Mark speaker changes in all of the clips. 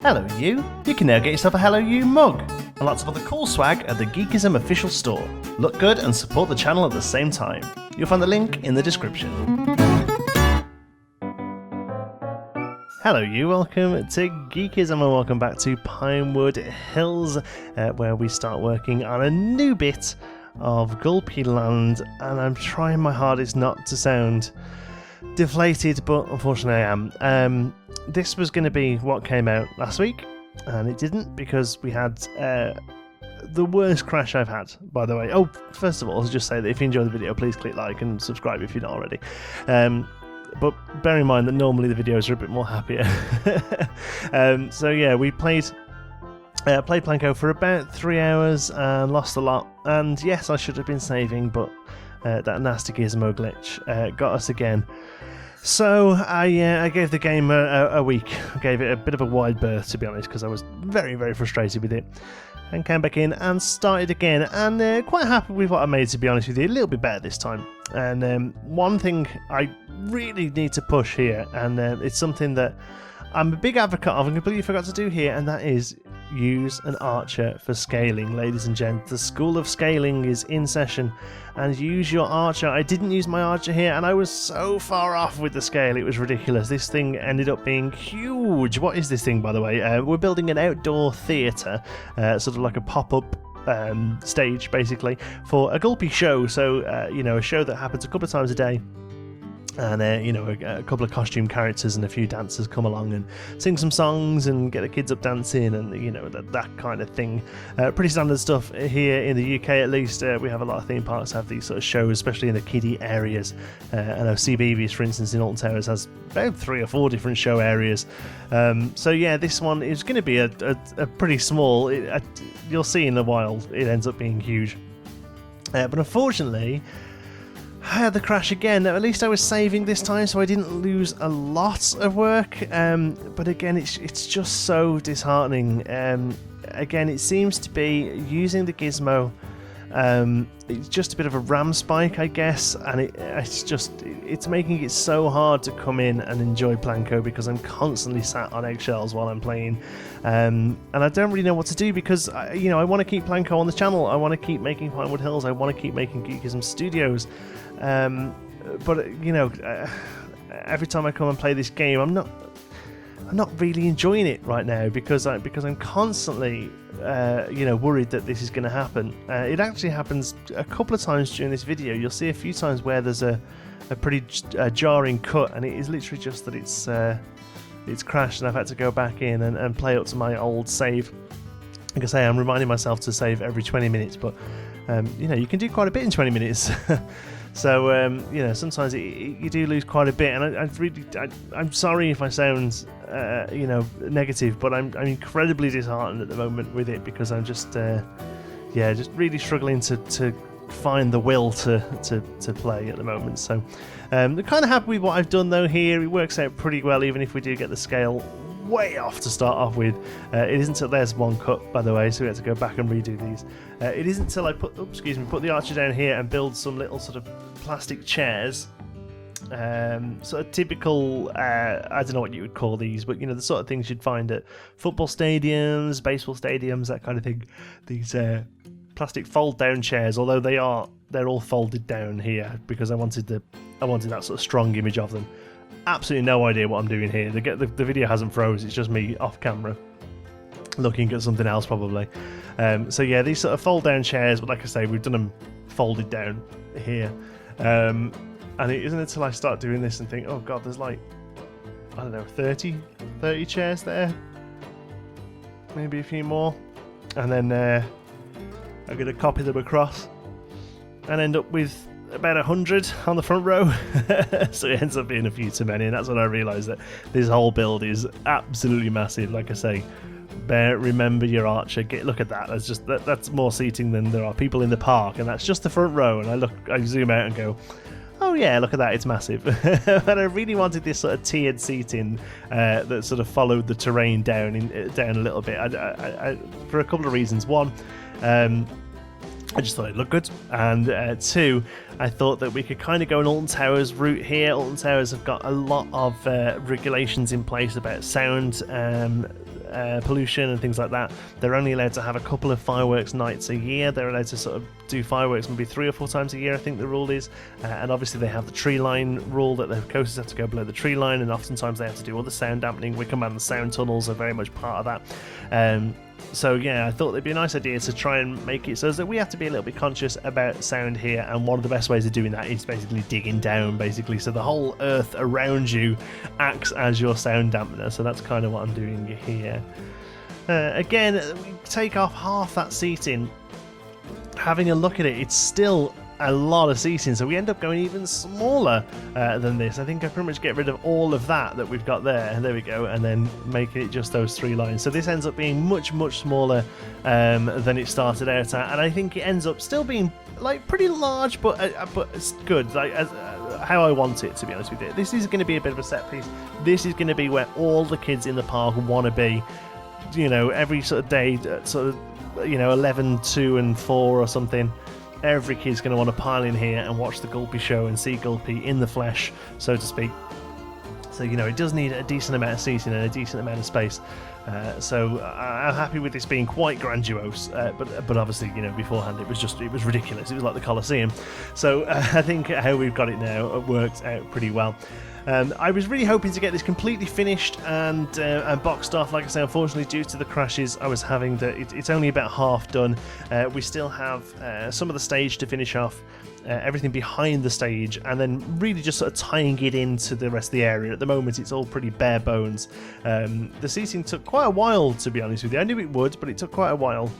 Speaker 1: Hello you! You can now get yourself a Hello You mug and lots of other cool swag at the Geekism official store. Look good and support the channel at the same time. You'll find the link in the description. Hello you, welcome to Geekism and welcome back to Pinewood Hills, where we start working on a new bit of Gulpee Land, and I'm trying my hardest not to sound deflated, but unfortunately I am. This was going to be what came out last week, and it didn't because we had the worst crash I've had, by the way. Oh, first of all, I'll just say that if you enjoy the video, please click like and subscribe if you're not already. But bear in mind that normally the videos are a bit more happier. So yeah, we played Planko for about 3 hours and lost a lot. And yes, I should have been saving, but that nasty gizmo glitch got us again. So I gave the game a week. I gave it a bit of a wide berth, to be honest, because I was very, very frustrated with it. And came back in and started again, and quite happy with what I made, to be honest with you. A little bit better this time. And one thing I really need to push here, and it's something that I'm a big advocate of and completely forgot to do here, and that is use an archer for scaling, ladies and gents. The School of Scaling is in session, and use your archer. I didn't use my archer here, and I was so far off with the scale, it was ridiculous. This thing ended up being huge. What is this thing, by the way? We're building an outdoor theatre, sort of like a pop-up stage, basically, for a Gulpee show. So, you know, a show that happens a couple of times a day. And, you know, a couple of costume characters and a few dancers come along and sing some songs and get the kids up dancing and, you know, that kind of thing. Pretty standard stuff here in the UK, at least. We have a lot of theme parks have these sort of shows, especially in the kiddie areas. I know CBeebies, for instance, in Alton Towers has about 3 or 4 different show areas. So, yeah, this one is going to be a pretty small. You'll see in a while it ends up being huge. But unfortunately, I had the crash again. At least I was saving this time, so I didn't lose a lot of work. But again, it's just so disheartening. Again, it seems to be using the gizmo. It's just a bit of a RAM spike, I guess, and it's making it so hard to come in and enjoy Planko because I'm constantly sat on eggshells while I'm playing, and I don't really know what to do because you know, I want to keep Planko on the channel. I want to keep making Pinewood Hills. I want to keep making Geekism Studios. But you know, every time I come and play this game, I'm not really enjoying it right now because I'm constantly you know, worried that this is going to happen. It actually happens a couple of times during this video. You'll see a few times where there's a pretty jarring cut, and it is literally just that it's crashed and I've had to go back in and play up to my old save. Like I say, I'm reminding myself to save every 20 minutes, but you know, you can do quite a bit in 20 minutes. So you know, sometimes you do lose quite a bit, and I'm sorry if I sound you know, negative, but I'm incredibly disheartened at the moment with it because I'm just yeah, just really struggling to find the will to play at the moment. So I'm kind of happy with what I've done though here. It works out pretty well, even if we do get the scale way off to start off with. It isn't until there's one cut, by the way, so we had to go back and redo these. It isn't until I put the archer down here and build some little sort of plastic chairs, sort of typical, I don't know what you would call these, but you know, the sort of things you'd find at football stadiums, baseball stadiums, that kind of thing. These plastic fold down chairs, although they're all folded down here because I wanted that sort of strong image of them. Absolutely no idea what I'm doing here. The video hasn't froze, it's just me off camera looking at something else probably. So yeah, these sort of fold down chairs, but like I say, we've done them folded down here. And it isn't until I start doing this and think, oh god, there's like, I don't know, 30 chairs there, maybe a few more, and then I'm going to copy them across and end up with about 100 on the front row. So it ends up being a few too many, and that's when I realised that this whole build is absolutely massive. Like I say, remember your archer. Look at that. That's more seating than there are people in the park, and that's just the front row. And I zoom out and go, oh yeah, look at that, it's massive. And I really wanted this sort of tiered seating that sort of followed the terrain down a little bit. I for a couple of reasons. One, I just thought it'd look good, and 2, I thought that we could kind of go an Alton Towers route here. Alton Towers have got a lot of regulations in place about sound pollution and things like that. They're only allowed to have a couple of fireworks nights a year. They're allowed to sort of do fireworks maybe 3 or 4 times a year, I think the rule is. And obviously they have the tree line rule that the coasters have to go below the tree line, and oftentimes they have to do all the sound dampening. Wicker Man and sound tunnels are very much part of that. So yeah, I thought it'd be a nice idea to try and make it so that we have to be a little bit conscious about sound here, and one of the best ways of doing that is basically digging down, basically, so the whole earth around you acts as your sound dampener. So that's kind of what I'm doing here. Again, we take off half that seating. Having a look at it, it's still a lot of seating, so we end up going even smaller than this. I think I pretty much get rid of all of that we've got there we go, and then making it just those 3 lines. So this ends up being much smaller than it started out at, and I think it ends up still being like pretty large, but it's good, like how I want it, to be honest with you. This is going to be a bit of a set piece. This is going to be where all the kids in the park want to be, you know, every sort of day, sort of, you know, 11, 2 and 4 or something. Every kid's going to want to pile in here and watch the Gulpee show and see Gulpee in the flesh, so to speak. So, you know, it does need a decent amount of seating and a decent amount of space. So I'm happy with this being quite grandiose, but obviously, you know, beforehand it was ridiculous. It was like the Colosseum. So I think how we've got it now works out pretty well. I was really hoping to get this completely finished and boxed off. Like I say, unfortunately, due to the crashes I was having, it's only about half done. We still have some of the stage to finish off, everything behind the stage, and then really just sort of tying it into the rest of the area. At the moment, it's all pretty bare bones. The seating took quite a while, to be honest with you. I knew it would, but it took quite a while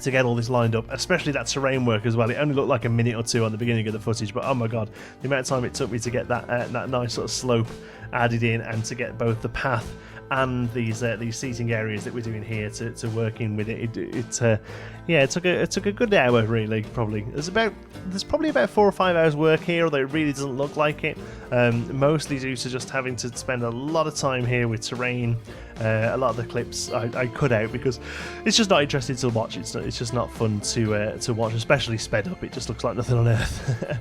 Speaker 1: to get all this lined up, especially that terrain work as well. It only looked like a minute or 2 on the beginning of the footage, but oh my god, the amount of time it took me to get that nice sort of slope added in, and to get both the path and these seating areas that we're doing here to work in with it. It took a good hour, really. Probably there's probably about 4 or 5 hours work here, although it really doesn't look like it. Mostly due to just having to spend a lot of time here with terrain. A lot of the clips I cut out because it's just not interesting to watch. It's just not fun to watch, especially sped up. It just looks like nothing on earth.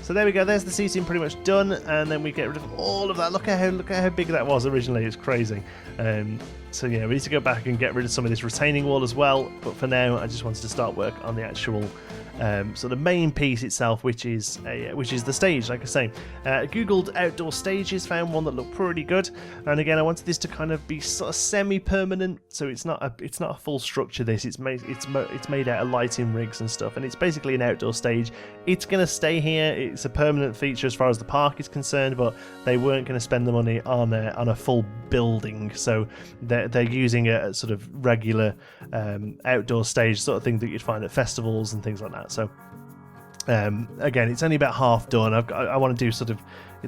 Speaker 1: So there we go, there's the seating pretty much done, and then we get rid of all of that. Look at how big that was originally. It's crazy. So yeah, we need to go back and get rid of some of this retaining wall as well, but for now I just wanted to start work on the actual so the main piece itself, which is the stage. Like I say, googled outdoor stages, found one that looked pretty good, and again I wanted this to kind of be sort of semi-permanent, so it's not a full structure. It's made out of lighting rigs and stuff, and it's basically an outdoor stage. It's going to stay here. It's a permanent feature as far as the park is concerned, but they weren't going to spend the money on a full building, so they're using a sort of regular outdoor stage sort of thing that you'd find at festivals and things like that. So again, it's only about half done. I want to do sort of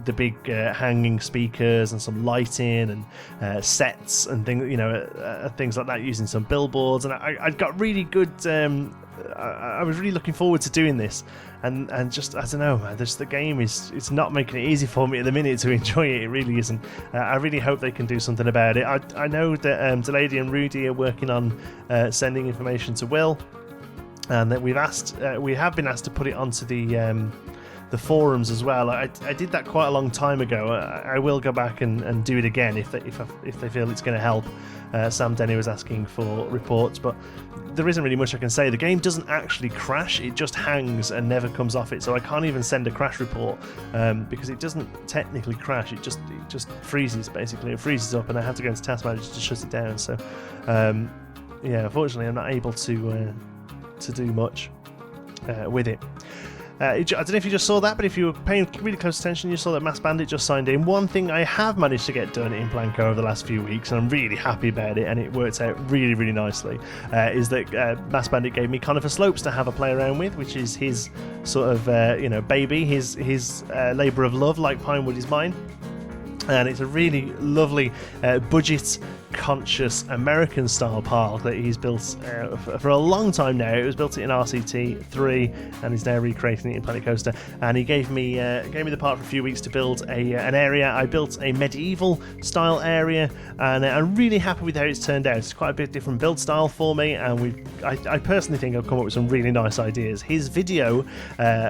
Speaker 1: the big hanging speakers and some lighting and sets and things, you know, things like that, using some billboards. And I got really good. I was really looking forward to doing this, and just, I don't know, man, the game it's not making it easy for me at the minute to enjoy it. It really isn't. I really hope they can do something about it. I know that Delaney and Rudy are working on sending information to Will, and that we have been asked to put it onto the forums as well. I did that quite a long time ago. I will go back and do it again if they feel it's going to help. Sam Denny was asking for reports, but there isn't really much I can say. The game doesn't actually crash, it just hangs and never comes off it, so I can't even send a crash report because it doesn't technically crash. It just freezes, basically. It freezes up, and I have to go into Task Manager to shut it down. So yeah, unfortunately I'm not able to do much with it. I don't know if you just saw that, but if you were paying really close attention, you saw that Mass Bandit just signed in. One thing I have managed to get done in Blanco over the last few weeks, and I'm really happy about it, and it works out really, really nicely, is that Mass Bandit gave me Conifer Slopes to have a play around with, which is his sort of, baby, his labour of love, like Pinewood is mine. And it's a really lovely budget-conscious American-style park that he's built for a long time now. It was built in RCT 3, and he's now recreating it in Planet Coaster. And he gave me the park for a few weeks to build an area. I built a medieval-style area, and I'm really happy with how it's turned out. It's quite a bit different build style for me, and I personally think I've come up with some really nice ideas. His video,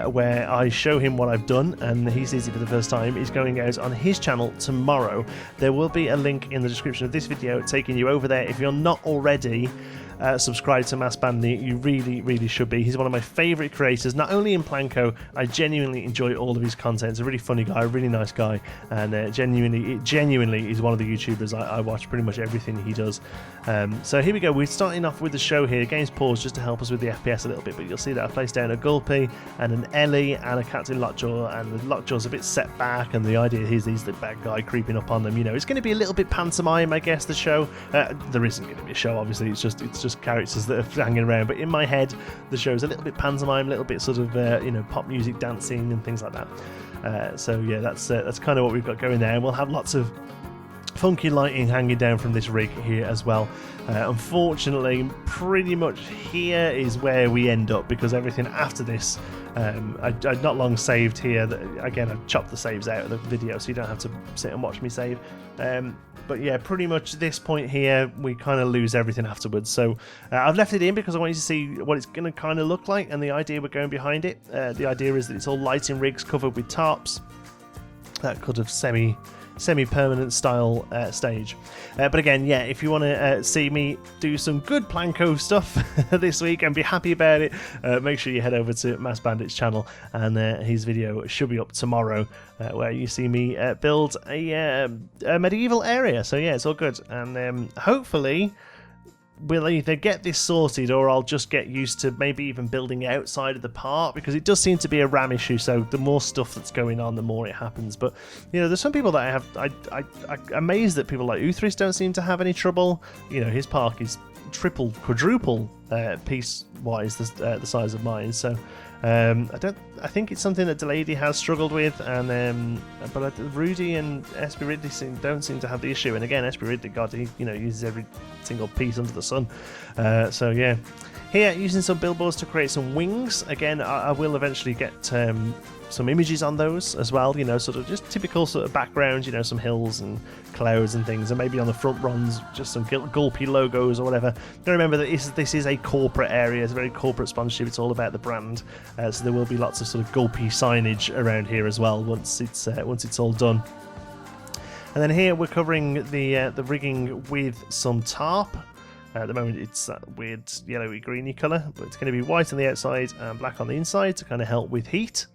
Speaker 1: where I show him what I've done, and he sees it for the first time, is going out on his channel tomorrow. There will be a link in the description of this video video taking you over there. If you're not already subscribe to Mass Bandit, you really should be. He's one of my favourite creators, not only in Planco. I genuinely enjoy all of his content. He's a really funny guy, a really nice guy, and genuinely he's one of the YouTubers I watch pretty much everything he does. So here we go, we're starting off with the show here. Game's paused just to help us with the FPS a little bit, but you'll see that I've placed down a Gulpee and an Ellie and a Captain Lockjaw, and the Lockjaw's a bit set back, and the idea is he's the bad guy creeping up on them. You know, it's going to be a little bit pantomime, I guess, the show. There isn't going to be a show, obviously, it's just characters that are hanging around, but in my head the show's a little bit pantomime, a little bit sort of pop music, dancing and things like that. So yeah, that's kind of what we've got going there, and we'll have lots of funky lighting hanging down from this rig here as well. Unfortunately, pretty much here is where we end up, because everything after this, I'd not long saved here. Again, I've chopped the saves out of the video so you don't have to sit and watch me save. But yeah, pretty much this point here, we kind of lose everything afterwards. So I've left it in because I want you to see what it's going to kind of look like, and the idea we're going behind it. The idea is that it's all lighting rigs covered with tarps. That could have semi-permanent style stage. But again, yeah, if you want to see me do some good Planco stuff this week and be happy about it, make sure you head over to Mass Bandit's channel, and his video should be up tomorrow, where you see me build a medieval area. So yeah, it's all good, and hopefully we'll either get this sorted, or I'll just get used to maybe even building outside of the park, because it does seem to be a RAM issue. So the more stuff that's going on, the more it happens. But you know, there's some people that I'm amazed that people like Uthris don't seem to have any trouble. You know, his park is triple, quadruple piece wise the size of mine. So I think it's something that Delady has struggled with, and but Rudy and Espy Ridley don't seem to have the issue. And again, Espy Ridley, God, he uses every single piece under the sun. So yeah, here using some billboards to create some wings. Again, I will eventually get some images on those as well, sort of just typical sort of backgrounds, some hills and clouds and things, and maybe on the front runs just some Gulpee logos or whatever. Now remember that this is a corporate area, it's a very corporate sponsorship, it's all about the brand, so there will be lots of sort of Gulpee signage around here as well once it's all done. And then here we're covering the rigging with some tarp. At the moment it's that weird yellowy greeny colour, but it's going to be white on the outside and black on the inside to kind of help with heat.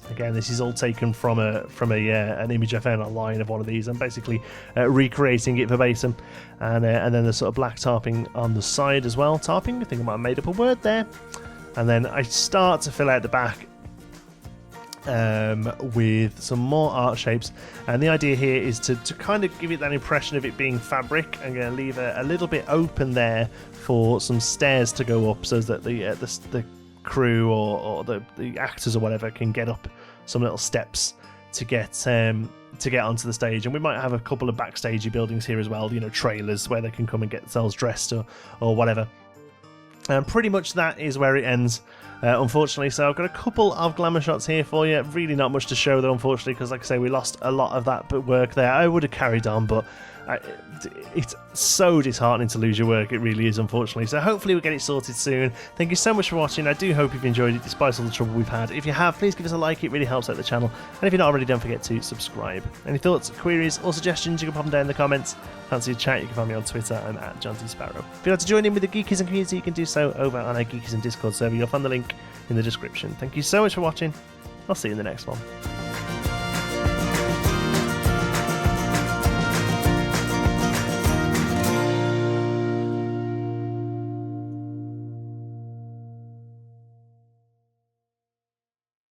Speaker 1: Again, this is all taken from an image I found online of one of these. I'm basically recreating it verbatim, and then the sort of black tarping on the side as well. Tarping, I think I might have made up a word there. And then I start to fill out the back with some more art shapes, and the idea here is to kind of give it that impression of it being fabric. I'm going to leave a little bit open there for some stairs to go up, so that the crew or the actors or whatever can get up some little steps to get onto the stage. And we might have a couple of backstagey buildings here as well, trailers where they can come and get themselves dressed or whatever. And pretty much that is where it ends, unfortunately. So I've got a couple of glamour shots here for you. Really not much to show though, unfortunately, because like I say, we lost a lot of that work there. I would have carried on, but it's so disheartening to lose your work. It really is, unfortunately. So hopefully we'll get it sorted soon. Thank you so much for watching. I do hope you've enjoyed it despite all the trouble we've had. If you have, please give us a like. It really helps out the channel. And if you're not already, don't forget to subscribe. Any thoughts, queries or suggestions, you can pop them down in the comments. Fancy a chat, you can find me on Twitter. I'm at John T. Sparrow. If you'd like to join in with the Geekism community, you can do so over on our Geekism Discord server. You'll find the link in the description. Thank you so much for watching. I'll see you in the next one.